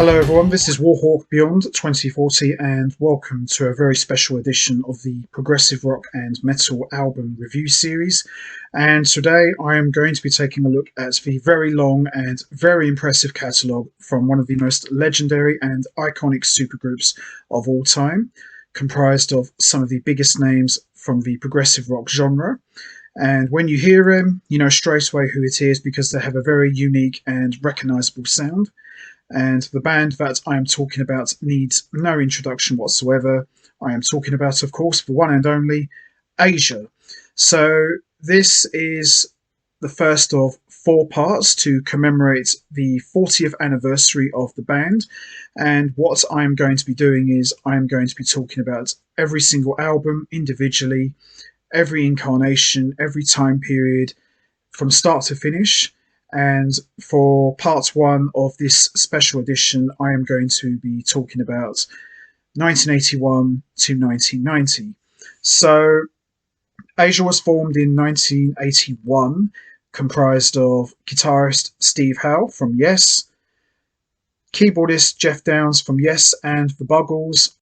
Hello everyone, this is Warhawk Beyond 2040 and welcome to a very special edition of the Progressive Rock and Metal album review series. And today I am going to be taking a look at the very long and very impressive catalogue from one of the most legendary and iconic supergroups of all time, comprised of some of the biggest names from the progressive rock genre. And when you hear them, you know straight away who it is because they have a very unique and recognisable sound. And the band that I am talking about needs no introduction whatsoever. I am talking about, of course, the one and only Asia. So this is the first of 4 parts to commemorate the 40th anniversary of the band. And what I'm going to be doing is I'm going to be talking about every single album individually, every incarnation, every time period, from start to finish. And for part 1 of this special edition, I am going to be talking about 1981 to 1990. So Asia was formed in 1981, comprised of guitarist Steve Howe from Yes, keyboardist Geoff Downes from Yes and The Buggles,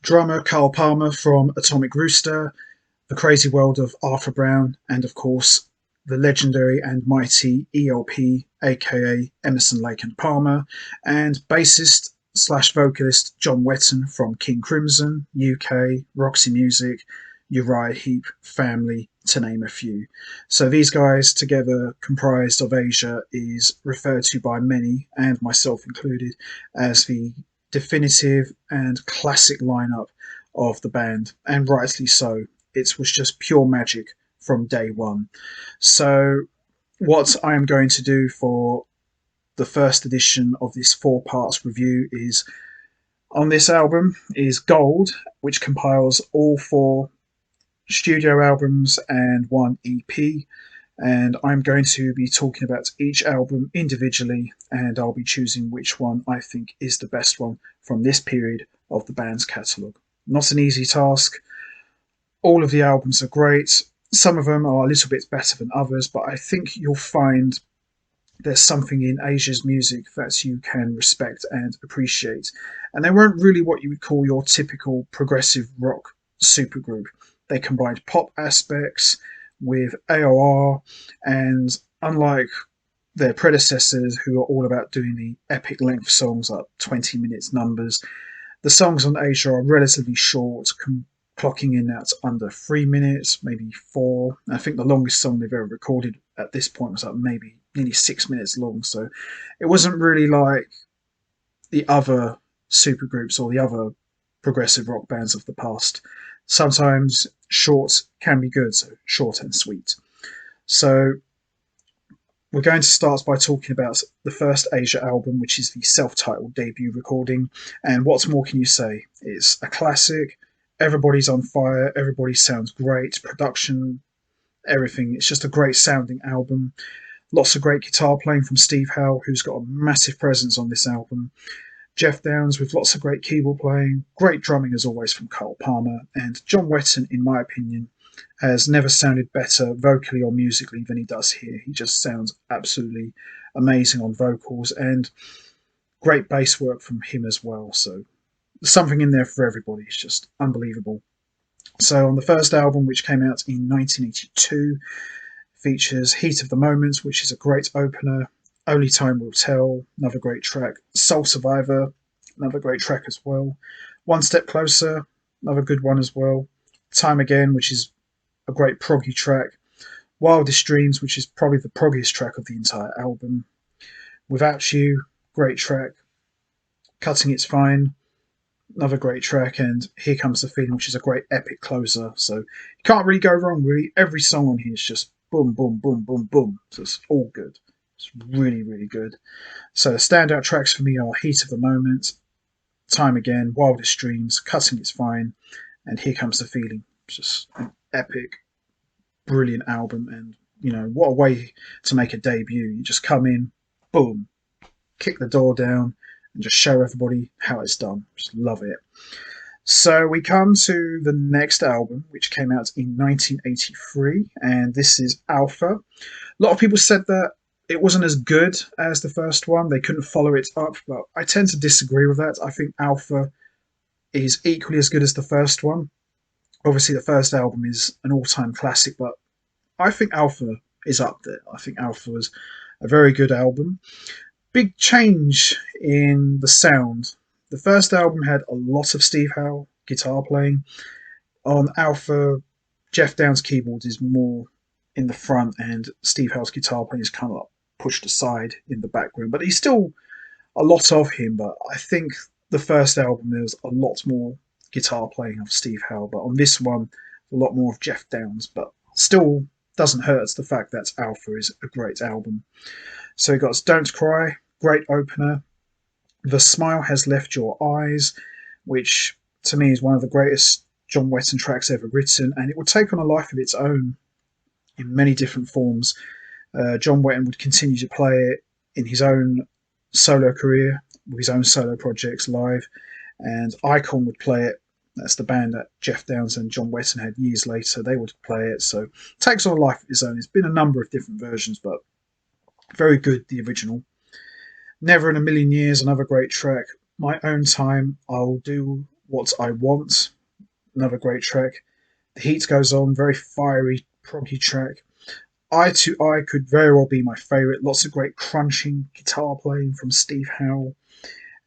drummer Carl Palmer from Atomic Rooster, The Crazy World of Arthur Brown, and of course the legendary and mighty ELP, aka Emerson, Lake and Palmer, and bassist / vocalist John Wetton from King Crimson, UK, Roxy Music, Uriah Heep, Family, to name a few. So these guys together, comprised of Asia, is referred to by many, and myself included, as the definitive and classic lineup of the band, and rightly so. It was just pure magic from day one. So what I am going to do for the first edition of this 4 parts review is, on this album is Gold, which compiles all 4 studio albums and 1 EP, and I'm going to be talking about each album individually, and I'll be choosing which one I think is the best one from this period of the band's catalogue. Not an easy task. All of the albums are great. Some of them are a little bit better than others, but I think you'll find there's something in Asia's music that you can respect and appreciate. And they weren't really what you would call your typical progressive rock supergroup. They combined pop aspects with AOR, and unlike their predecessors who are all about doing the epic length songs like 20 minutes numbers, the songs on Asia are relatively short, clocking in at under 3 minutes, maybe 4. I think the longest song they've ever recorded at this point was like maybe nearly 6 minutes long. So it wasn't really like the other supergroups or the other progressive rock bands of the past. Sometimes short can be good, so short and sweet. So we're going to start by talking about the first Asia album, which is the self-titled debut recording. And what more can you say? It's a classic. Everybody's on fire, everybody sounds great, production, everything. It's just a great sounding album. Lots of great guitar playing from Steve Howe, who's got a massive presence on this album. Geoff Downes with lots of great keyboard playing, great drumming as always from Carl Palmer, and John Wetton, in my opinion, has never sounded better vocally or musically than he does here. He just sounds absolutely amazing on vocals, and great bass work from him as well. So something in there for everybody. It's just unbelievable. So on the first album, which came out in 1982, features Heat of the Moment, which is a great opener. Only Time Will Tell, another great track. Soul Survivor, another great track as well. One Step Closer, another good one as well. Time Again, which is a great proggy track. Wildest Dreams, which is probably the proggiest track of the entire album. Without You, great track. Cutting It's Fine, another great track, and Here Comes the Feeling, which is a great epic closer. So you can't really go wrong, really. Every song on here is just boom, boom, boom, boom, boom. So it's all good. It's really, really good. So the standout tracks for me are Heat of the Moment, Time Again, Wildest Dreams, Cutting It's Fine, and Here Comes the Feeling. It's just an epic, brilliant album, and you know, what a way to make a debut. You just come in, boom, kick the door down, and just show everybody how it's done. Just love it. So we come to the next album, which came out in 1983, and this is Alpha. A lot of people said that it wasn't as good as the first one. They couldn't follow it up, but I tend to disagree with that. I think Alpha is equally as good as the first one. Obviously, the first album is an all-time classic, but I think Alpha is up there. I think Alpha was a very good album. Big change in the sound. The first album had a lot of Steve Howe guitar playing. On Alpha, Geoff Downes' keyboard is more in the front, and Steve Howe's guitar playing is kind of like pushed aside in the background. But he's still a lot of him. But I think the first album there was a lot more guitar playing of Steve Howe. But on this one, a lot more of Geoff Downes. But still doesn't hurt the fact that Alpha is a great album. So we got Don't Cry, great opener. The Smile Has Left Your Eyes, which to me is one of the greatest John Wetton tracks ever written, and it would take on a life of its own in many different forms. John Wetton would continue to play it in his own solo career, with his own solo projects live, and Icon would play it. That's the band that Geoff Downes and John Wetton had years later. They would play it, so it takes on a life of its own. It's been a number of different versions, but very good, the original. Never in a Million Years, another great track. My Own Time, I'll Do What I Want, another great track. The Heat Goes On, very fiery, proggy track. Eye to Eye could very well be my favourite. Lots of great crunching guitar playing from Steve Howe,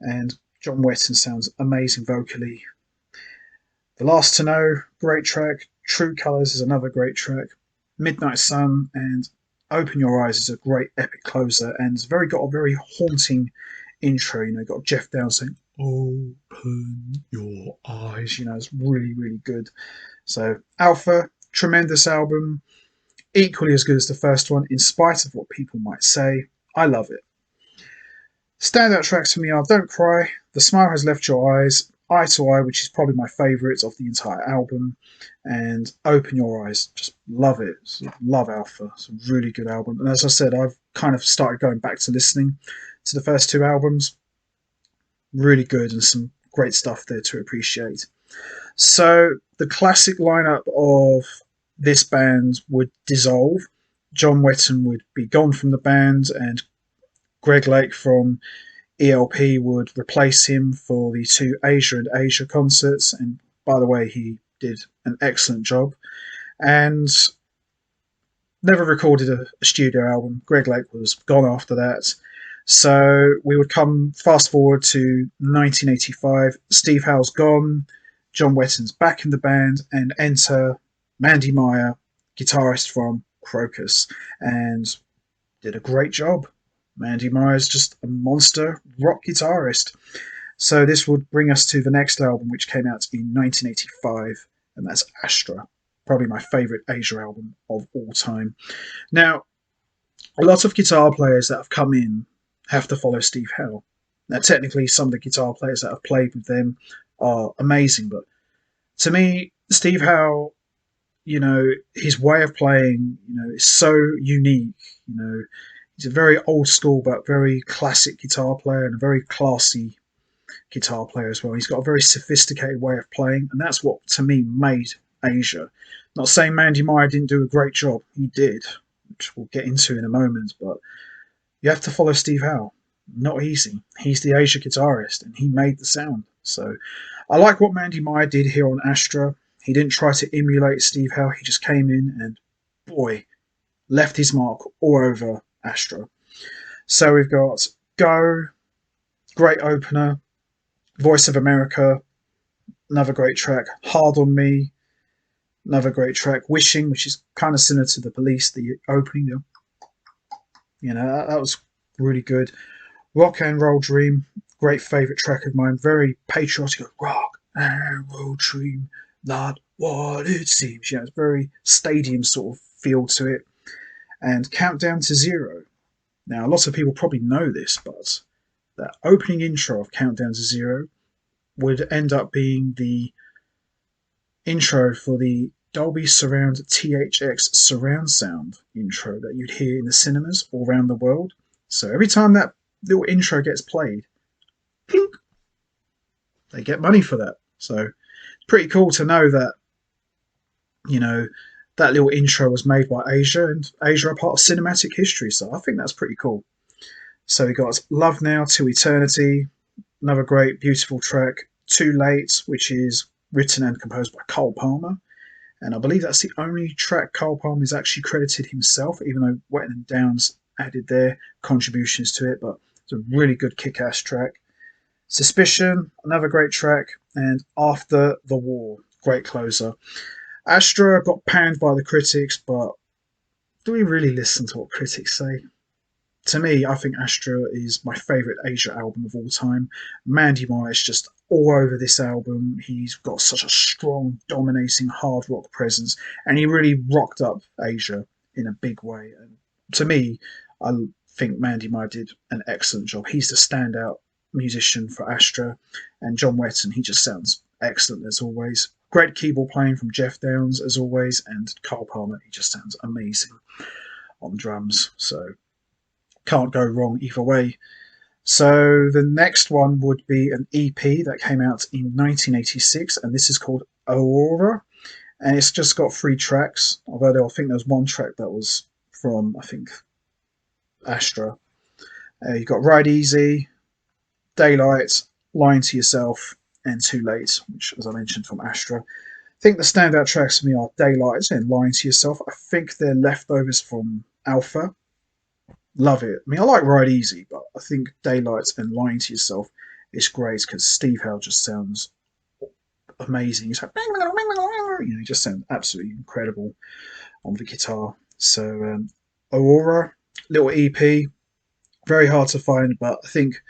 and John Wetton sounds amazing vocally. The Last to Know, great track. True Colours is another great track. Midnight Sun and Open Your Eyes is a great epic closer, and it's got a very haunting intro. You know, got Geoff Downes saying, "Open your eyes." You know, it's really, really good. So Alpha, tremendous album, equally as good as the first one, in spite of what people might say. I love it. Standout tracks for me are Don't Cry, The Smile Has Left Your Eyes, Eye to Eye, which is probably my favourite of the entire album, and Open Your Eyes. Just love it. Love Alpha. It's a really good album. And as I said, I've kind of started going back to listening to the first two albums. Really good, and some great stuff there to appreciate. So the classic lineup of this band would dissolve. John Wetton would be gone from the band, and Greg Lake from ELP would replace him for the two Asia and Asia concerts. And by the way, he did an excellent job. And never recorded a studio album. Greg Lake was gone after that. So we would come fast forward to 1985. Steve Howe's gone. John Wetton's back in the band, and enter Mandy Meyer, guitarist from Crocus, and did a great job. Mandy Meyer's just a monster rock guitarist. So this would bring us to the next album, which came out in 1985, and that's Astra. Probably my favourite Asia album of all time. Now, a lot of guitar players that have come in have to follow Steve Howe. Now, technically, some of the guitar players that have played with them are amazing, but to me, Steve Howe, you know, his way of playing, you know, is so unique. You know, he's a very old school but very classic guitar player, and a very classy guitar player as well. He's got a very sophisticated way of playing, and that's what, to me, made Asia. Not saying Mandy Meyer didn't do a great job. He did, which we'll get into in a moment, but you have to follow Steve Howe. Not easy. He's the Asia guitarist, and he made the sound. So I like what Mandy Meyer did here on Astra. He didn't try to emulate Steve Howe. He just came in and, boy, left his mark all over Astra. So we've got Go, great opener. Voice of America, another great track. Hard on Me, another great track. Wishing, which is kind of similar to The Police, the opening. You know, that was really good. Rock and Roll Dream, great favourite track of mine. Very patriotic. Rock and roll dream, not what it seems. Yeah, it's very stadium sort of feel to it. And Countdown to Zero. Now, lots of people probably know this, but that opening intro of Countdown to Zero would end up being the intro for the Dolby Surround THX surround sound intro that you'd hear in the cinemas all around the world. So every time that little intro gets played, plink, they get money for that. So it's pretty cool to know that, you know, that little intro was made by Asia, and Asia are part of cinematic history, so I think that's pretty cool. So we got Love Now to Eternity, another great, beautiful track. Too Late, which is written and composed by Cole Palmer. And I believe that's the only track Cole Palmer is actually credited himself, even though Wetton and Downes added their contributions to it. But it's a really good kick-ass track. Suspicion, another great track. And After the War, great closer. Astra got panned by the critics, but do we really listen to what critics say? To me, I think Astra is my favourite Asia album of all time. Mandy Moore is just all over this album. He's got such a strong, dominating hard rock presence, and he really rocked up Asia in a big way. And to me, I think Mandy Moore did an excellent job. He's the standout musician for Astra, and John Wetton, he just sounds excellent as always. Great keyboard playing from Geoff Downes as always, and Cole Palmer, he just sounds amazing on drums. So can't go wrong either way. So the next one would be an EP that came out in 1986, and this is called Aurora, and it's just got 3 tracks, although I think there's one track that was from, I think, Astra. You've got Ride Easy, Daylight, Lying to Yourself, and Too Late, which, as I mentioned, from Astra. I think the standout tracks for me are Daylight and Lying to Yourself. I think they're leftovers from Alpha. Love it. I mean, I like Ride Easy, but I think Daylight and Lying to Yourself is great because Steve Howe just sounds amazing. He's like, he just sounds absolutely incredible on the guitar. So, Aurora, little EP, very hard to find, but I think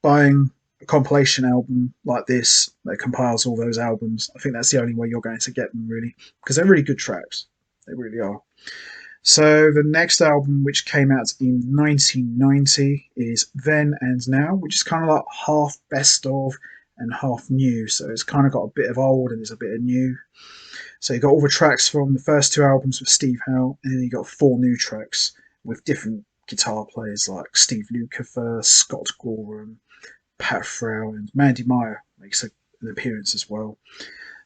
buying a compilation album like this that compiles all those albums, I think that's the only way you're going to get them, really, because they're really good tracks. They really are. So the next album, which came out in 1990, is Then and Now, which is kind of like half best of and half new. So it's kind of got a bit of old and there's a bit of new. So you got all the tracks from the first 2 albums with Steve Howe, and then you got 4 new tracks with different guitar players like Steve Lukather, Scott Gorham, Pat Frau, and Mandy Meyer makes an appearance as well.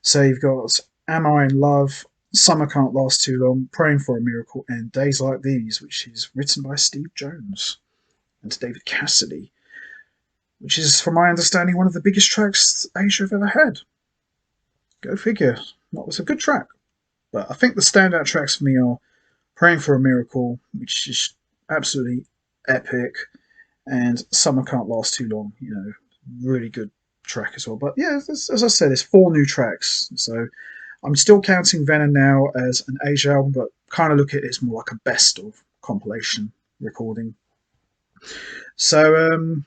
So you've got Am I in Love, Summer Can't Last Too Long, Praying for a Miracle, and Days Like These, which is written by Steve Jones and David Cassidy, which is, from my understanding, one of the biggest tracks Asia have ever had. Go figure. That was a good track. But I think the standout tracks for me are Praying for a Miracle, which is absolutely epic, and Summer Can't Last Too Long, really good track as well. But yeah, as I said, there's 4 new tracks, so I'm still counting Then and Now as an Asia album, but kind of look at it as more like a best of compilation recording. So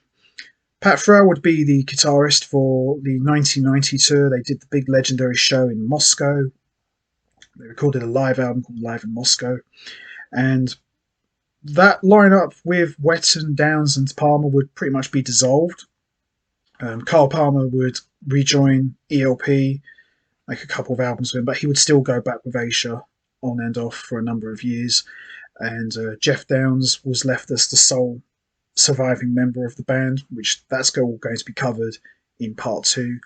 Pat Frau would be the guitarist for the 1990 tour. They did the big legendary show in Moscow. They recorded a live album called Live in Moscow. And that lineup with Wetton, Downes and Palmer would pretty much be dissolved. Carl Palmer would rejoin ELP, make a couple of albums with him, but he would still go back with Asia on and off for a number of years. And Geoff Downes was left as the sole surviving member of the band, which that's all going to be covered in part 2.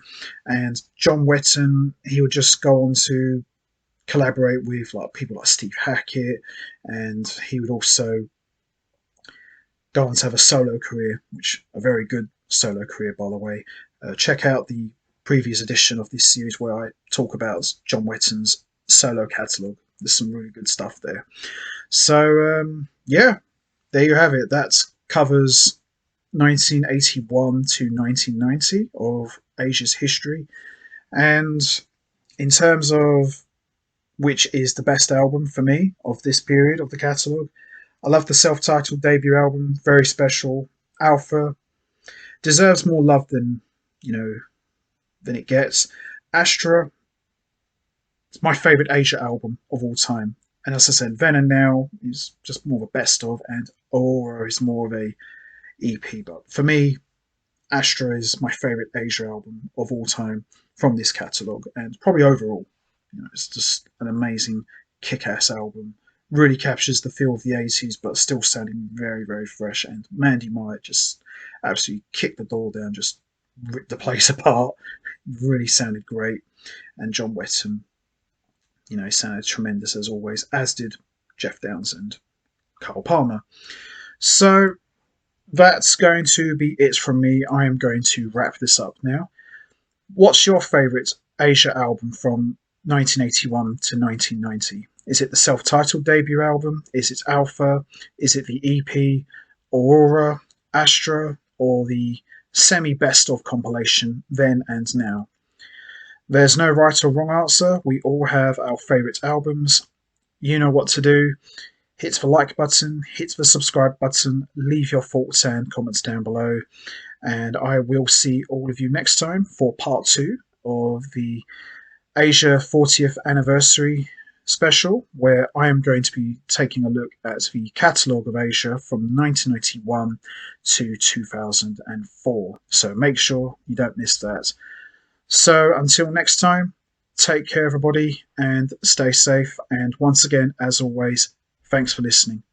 And John Wetton, he would just go on to collaborate with like people like Steve Hackett, and he would also go on to have a solo career, which a very good solo career, by the way. Check out the previous edition of this series where I talk about John Wetton's solo catalogue. There's some really good stuff there. So yeah, there you have it. That covers 1981 to 1990 of Asia's history. And in terms of which is the best album for me of this period of the catalogue, I love the self-titled debut album, very special. Alpha deserves more love than it gets. Astra, it's my favourite Asia album of all time. And as I said, Then and Now is just more of a best of, and Aurora is more of a EP. But for me, Astra is my favourite Asia album of all time from this catalogue, and probably overall. It's just an amazing kick-ass album. Really captures the feel of the 80s, but still sounding very, very fresh. And Mandy Meyer just absolutely kicked the door down, just ripped the place apart. Really sounded great. And John Wetton, He sounded tremendous as always, as did Geoff Downes and Carl Palmer. So that's going to be it from me. I am going to wrap this up now. What's your favourite Asia album from 1981 to 1990? Is it the self-titled debut album? Is it Alpha? Is it the EP, Aurora, Astra, or the semi-best of compilation Then and Now? There's no right or wrong answer. We all have our favourite albums. You know what to do. Hit the like button, hit the subscribe button, leave your thoughts and comments down below. And I will see all of you next time for part 2 of the Asia 40th anniversary special, where I am going to be taking a look at the catalogue of Asia from 1991 to 2004. So make sure you don't miss that. So until next time, take care everybody and stay safe. And once again, as always, thanks for listening.